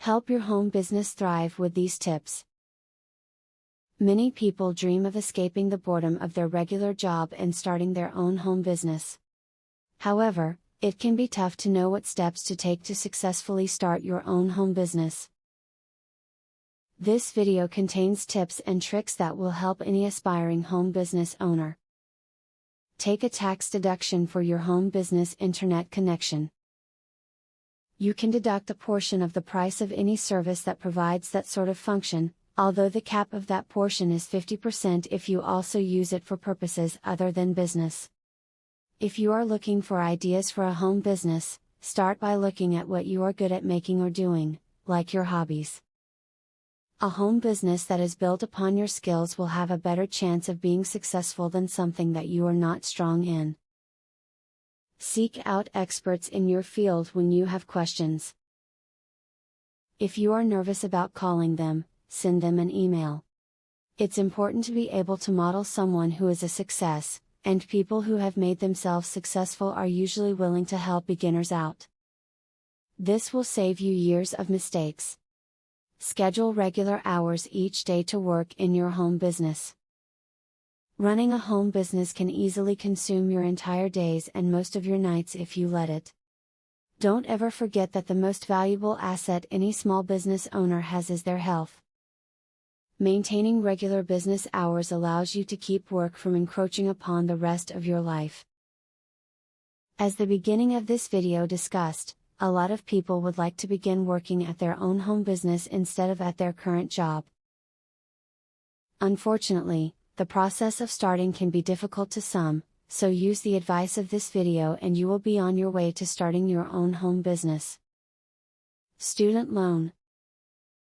Help your home business thrive with these tips. Many people dream of escaping the boredom of their regular job and starting their own home business. However, it can be tough to know what steps to take to successfully start your own home business. This video contains tips and tricks that will help any aspiring home business owner. Take a tax deduction for your home business internet connection. You can deduct a portion of the price of any service that provides that sort of function, although the cap of that portion is 50% if you also use it for purposes other than business. If you are looking for ideas for a home business, start by looking at what you are good at making or doing, like your hobbies. A home business that is built upon your skills will have a better chance of being successful than something that you are not strong in. Seek out experts in your field when you have questions. If you are nervous about calling them, send them an email. It's important to be able to model someone who is a success, and people who have made themselves successful are usually willing to help beginners out. This will save you years of mistakes. Schedule regular hours each day to work in your home business. Running a home business can easily consume your entire days and most of your nights if you let it. Don't ever forget that the most valuable asset any small business owner has is their health. Maintaining regular business hours allows you to keep work from encroaching upon the rest of your life. As the beginning of this video discussed, a lot of people would like to begin working at their own home business instead of at their current job. Unfortunately, the process of starting can be difficult to some, so use the advice of this video and you will be on your way to starting your own home business. Student loan.